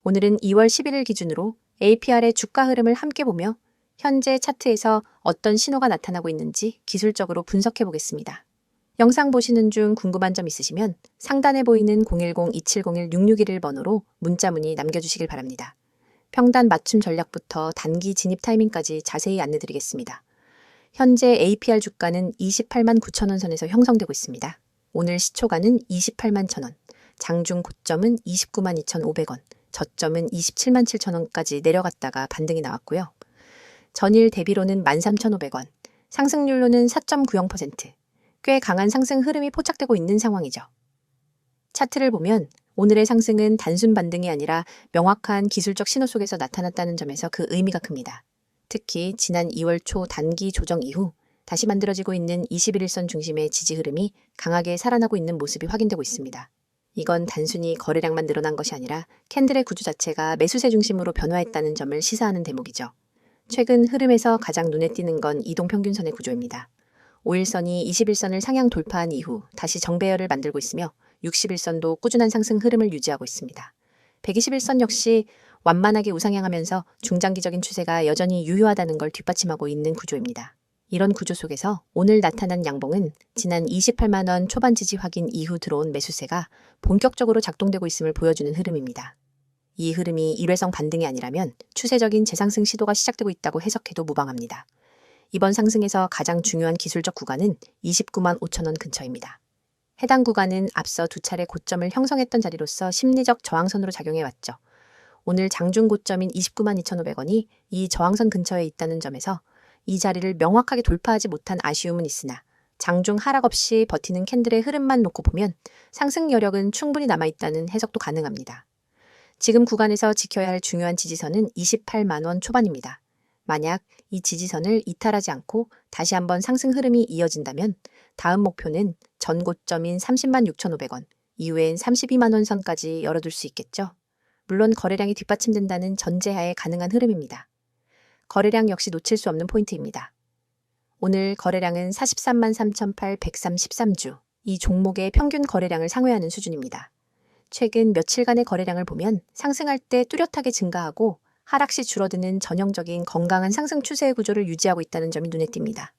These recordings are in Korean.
오늘은 2월 11일 기준으로 APR의 주가 흐름을 함께 보며 현재 차트에서 어떤 신호가 나타나고 있는지 기술적으로 분석해 보겠습니다. 영상 보시는 중 궁금한 점 있으시면 상단에 보이는 010-2701-6611번으로 문자 문의 남겨주시길 바랍니다. 평단 맞춤 전략부터 단기 진입 타이밍까지 자세히 안내드리겠습니다. 현재 APR 주가는 28만 9천 원 선에서 형성되고 있습니다. 오늘 시초가는 28만 1천 원, 장중 고점은 29만 2,500원, 저점은 27만 7천 원까지 내려갔다가 반등이 나왔고요. 전일 대비로는 13,500원, 상승률로는 4.90%, 꽤 강한 상승 흐름이 포착되고 있는 상황이죠. 차트를 보면 오늘의 상승은 단순 반등이 아니라 명확한 기술적 신호 속에서 나타났다는 점에서 그 의미가 큽니다. 특히 지난 2월 초 단기 조정 이후 다시 만들어지고 있는 21일선 중심의 지지 흐름이 강하게 살아나고 있는 모습이 확인되고 있습니다. 이건 단순히 거래량만 늘어난 것이 아니라 캔들의 구조 자체가 매수세 중심으로 변화했다는 점을 시사하는 대목이죠. 최근 흐름에서 가장 눈에 띄는 건 이동평균선의 구조입니다. 5일선이 21선을 상향 돌파한 이후 다시 정배열을 만들고 있으며 60일선도 꾸준한 상승 흐름을 유지하고 있습니다. 121선 역시 완만하게 우상향하면서 중장기적인 추세가 여전히 유효하다는 걸 뒷받침하고 있는 구조입니다. 이런 구조 속에서 오늘 나타난 양봉은 지난 28만 원 초반 지지 확인 이후 들어온 매수세가 본격적으로 작동되고 있음을 보여주는 흐름입니다. 이 흐름이 일회성 반등이 아니라면 추세적인 재상승 시도가 시작되고 있다고 해석해도 무방합니다. 이번 상승에서 가장 중요한 기술적 구간은 29만 5천 원 근처입니다. 해당 구간은 앞서 두 차례 고점을 형성했던 자리로서 심리적 저항선으로 작용해왔죠. 오늘 장중 고점인 29만 2,500원이 이 저항선 근처에 있다는 점에서 이 자리를 명확하게 돌파하지 못한 아쉬움은 있으나 장중 하락 없이 버티는 캔들의 흐름만 놓고 보면 상승 여력은 충분히 남아있다는 해석도 가능합니다. 지금 구간에서 지켜야 할 중요한 지지선은 28만 원 초반입니다. 만약 이 지지선을 이탈하지 않고 다시 한번 상승 흐름이 이어진다면 다음 목표는 전 고점인 30만 6,500원, 이후엔 32만 원 선까지 열어둘 수 있겠죠. 물론 거래량이 뒷받침된다는 전제하에 가능한 흐름입니다. 거래량 역시 놓칠 수 없는 포인트입니다. 오늘 거래량은 43만 3,813주, 이 종목의 평균 거래량을 상회하는 수준입니다. 최근 며칠간의 거래량을 보면 상승할 때 뚜렷하게 증가하고 하락 시 줄어드는 전형적인 건강한 상승 추세의 구조를 유지하고 있다는 점이 눈에 띕니다.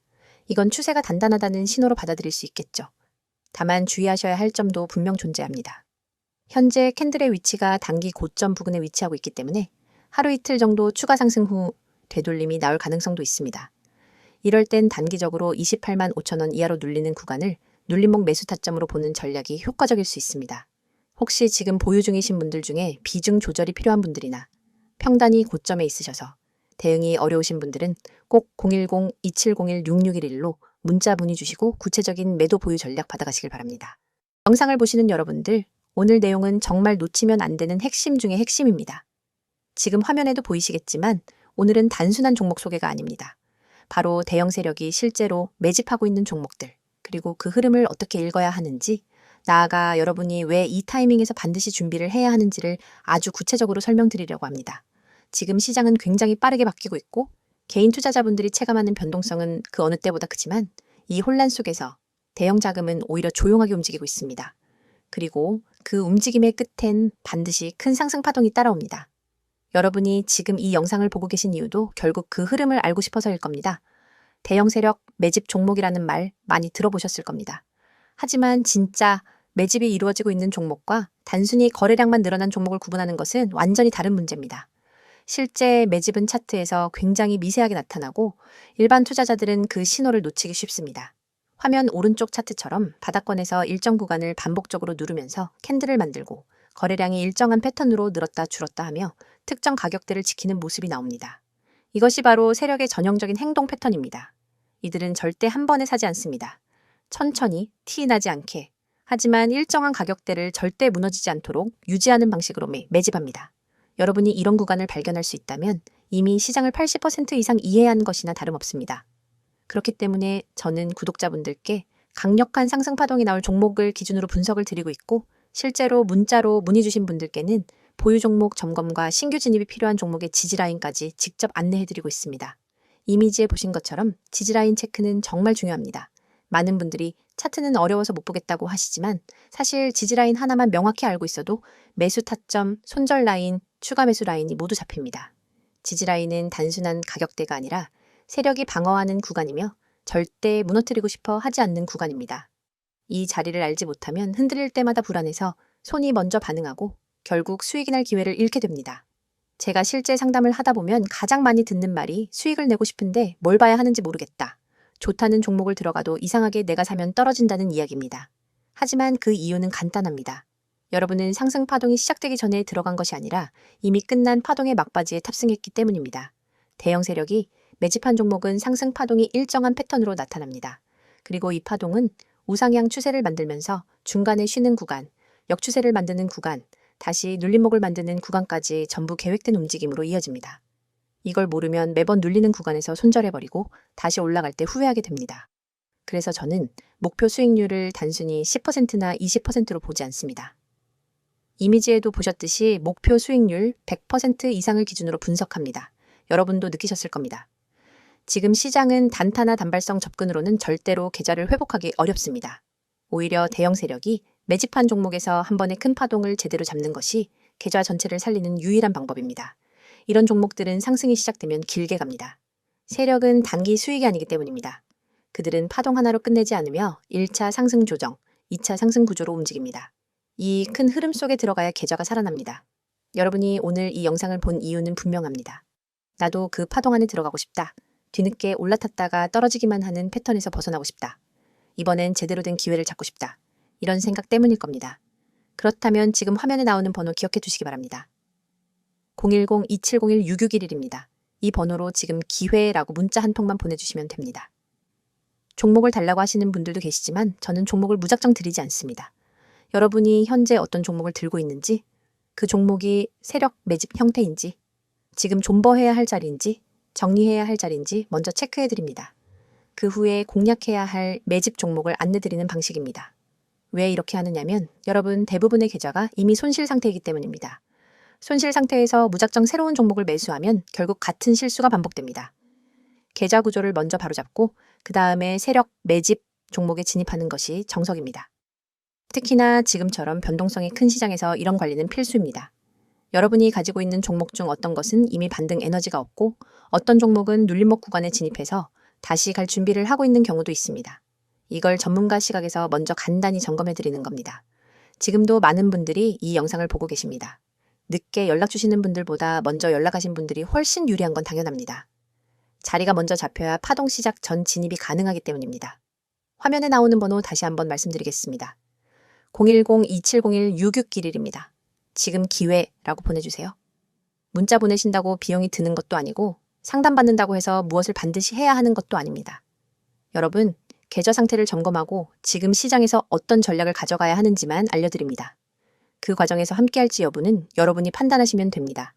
이건 추세가 단단하다는 신호로 받아들일 수 있겠죠. 다만 주의하셔야 할 점도 분명 존재합니다. 현재 캔들의 위치가 단기 고점 부근에 위치하고 있기 때문에 하루 이틀 정도 추가 상승 후 되돌림이 나올 가능성도 있습니다. 이럴 땐 단기적으로 28만 5천 원 이하로 눌리는 구간을 눌림목 매수 타점으로 보는 전략이 효과적일 수 있습니다. 혹시 지금 보유 중이신 분들 중에 비중 조절이 필요한 분들이나 평단이 고점에 있으셔서 대응이 어려우신 분들은 꼭 010-2701-6611로 문자 문의 주시고 구체적인 매도 보유 전략 받아가시길 바랍니다. 영상을 보시는 여러분들, 오늘 내용은 정말 놓치면 안 되는 핵심 중의 핵심입니다. 지금 화면에도 보이시겠지만 오늘은 단순한 종목 소개가 아닙니다. 바로 대형 세력이 실제로 매집하고 있는 종목들, 그리고 그 흐름을 어떻게 읽어야 하는지, 나아가 여러분이 왜 이 타이밍에서 반드시 준비를 해야 하는지를 아주 구체적으로 설명드리려고 합니다. 지금 시장은 굉장히 빠르게 바뀌고 있고 개인 투자자분들이 체감하는 변동성은 그 어느 때보다 크지만 이 혼란 속에서 대형 자금은 오히려 조용하게 움직이고 있습니다. 그리고 그 움직임의 끝엔 반드시 큰 상승 파동이 따라옵니다. 여러분이 지금 이 영상을 보고 계신 이유도 결국 그 흐름을 알고 싶어서일 겁니다. 대형 세력 매집 종목이라는 말 많이 들어보셨을 겁니다. 하지만 진짜 매집이 이루어지고 있는 종목과 단순히 거래량만 늘어난 종목을 구분하는 것은 완전히 다른 문제입니다. 실제 매집은 차트에서 굉장히 미세하게 나타나고 일반 투자자들은 그 신호를 놓치기 쉽습니다. 화면 오른쪽 차트처럼 바닥권에서 일정 구간을 반복적으로 누르면서 캔들을 만들고 거래량이 일정한 패턴으로 늘었다 줄었다 하며 특정 가격대를 지키는 모습이 나옵니다. 이것이 바로 세력의 전형적인 행동 패턴입니다. 이들은 절대 한 번에 사지 않습니다. 천천히 티 나지 않게, 하지만 일정한 가격대를 절대 무너지지 않도록 유지하는 방식으로 매집합니다. 여러분이 이런 구간을 발견할 수 있다면 이미 시장을 80% 이상 이해한 것이나 다름없습니다. 그렇기 때문에 저는 구독자분들께 강력한 상승 파동이 나올 종목을 기준으로 분석을 드리고 있고 실제로 문자로 문의 주신 분들께는 보유 종목 점검과 신규 진입이 필요한 종목의 지지라인까지 직접 안내해드리고 있습니다. 이미지에 보신 것처럼 지지라인 체크는 정말 중요합니다. 많은 분들이 차트는 어려워서 못 보겠다고 하시지만 사실 지지라인 하나만 명확히 알고 있어도 매수 타점, 손절 라인, 추가 매수 라인이 모두 잡힙니다. 지지라인은 단순한 가격대가 아니라 세력이 방어하는 구간이며 절대 무너뜨리고 싶어 하지 않는 구간입니다. 이 자리를 알지 못하면 흔들릴 때마다 불안해서 손이 먼저 반응하고 결국 수익이 날 기회를 잃게 됩니다. 제가 실제 상담을 하다 보면 가장 많이 듣는 말이 수익을 내고 싶은데 뭘 봐야 하는지 모르겠다. 좋다는 종목을 들어가도 이상하게 내가 사면 떨어진다는 이야기입니다. 하지만 그 이유는 간단합니다. 여러분은 상승 파동이 시작되기 전에 들어간 것이 아니라 이미 끝난 파동의 막바지에 탑승했기 때문입니다. 대형 세력이 매집한 종목은 상승 파동이 일정한 패턴으로 나타납니다. 그리고 이 파동은 우상향 추세를 만들면서 중간에 쉬는 구간, 역추세를 만드는 구간, 다시 눌림목을 만드는 구간까지 전부 계획된 움직임으로 이어집니다. 이걸 모르면 매번 눌리는 구간에서 손절해버리고 다시 올라갈 때 후회하게 됩니다. 그래서 저는 목표 수익률을 단순히 10%나 20%로 보지 않습니다. 이미지에도 보셨듯이 목표 수익률 100% 이상을 기준으로 분석합니다. 여러분도 느끼셨을 겁니다. 지금 시장은 단타나 단발성 접근으로는 절대로 계좌를 회복하기 어렵습니다. 오히려 대형 세력이 매집한 종목에서 한 번의 큰 파동을 제대로 잡는 것이 계좌 전체를 살리는 유일한 방법입니다. 이런 종목들은 상승이 시작되면 길게 갑니다. 세력은 단기 수익이 아니기 때문입니다. 그들은 파동 하나로 끝내지 않으며 1차 상승 조정, 2차 상승 구조로 움직입니다. 이 큰 흐름 속에 들어가야 계좌가 살아납니다. 여러분이 오늘 이 영상을 본 이유는 분명합니다. 나도 그 파동 안에 들어가고 싶다. 뒤늦게 올라탔다가 떨어지기만 하는 패턴에서 벗어나고 싶다. 이번엔 제대로 된 기회를 잡고 싶다. 이런 생각 때문일 겁니다. 그렇다면 지금 화면에 나오는 번호 기억해 두시기 바랍니다. 010-2701-6611입니다. 이 번호로 지금 기회라고 문자 한 통만 보내주시면 됩니다. 종목을 달라고 하시는 분들도 계시지만 저는 종목을 무작정 드리지 않습니다. 여러분이 현재 어떤 종목을 들고 있는지, 그 종목이 세력 매집 형태인지, 지금 존버해야 할 자리인지, 정리해야 할 자리인지 먼저 체크해 드립니다. 그 후에 공략해야 할 매집 종목을 안내드리는 방식입니다. 왜 이렇게 하느냐면 여러분 대부분의 계좌가 이미 손실 상태이기 때문입니다. 손실 상태에서 무작정 새로운 종목을 매수하면 결국 같은 실수가 반복됩니다. 계좌 구조를 먼저 바로잡고 그 다음에 세력 매집 종목에 진입하는 것이 정석입니다. 특히나 지금처럼 변동성이 큰 시장에서 이런 관리는 필수입니다. 여러분이 가지고 있는 종목 중 어떤 것은 이미 반등 에너지가 없고 어떤 종목은 눌림목 구간에 진입해서 다시 갈 준비를 하고 있는 경우도 있습니다. 이걸 전문가 시각에서 먼저 간단히 점검해 드리는 겁니다. 지금도 많은 분들이 이 영상을 보고 계십니다. 늦게 연락 주시는 분들보다 먼저 연락하신 분들이 훨씬 유리한 건 당연합니다. 자리가 먼저 잡혀야 파동 시작 전 진입이 가능하기 때문입니다. 화면에 나오는 번호 다시 한번 말씀드리겠습니다. 010-2701-6611입니다. 지금 기회라고 보내주세요. 문자 보내신다고 비용이 드는 것도 아니고 상담받는다고 해서 무엇을 반드시 해야 하는 것도 아닙니다. 여러분, 계좌 상태를 점검하고 지금 시장에서 어떤 전략을 가져가야 하는지만 알려드립니다. 그 과정에서 함께할지 여부는 여러분이 판단하시면 됩니다.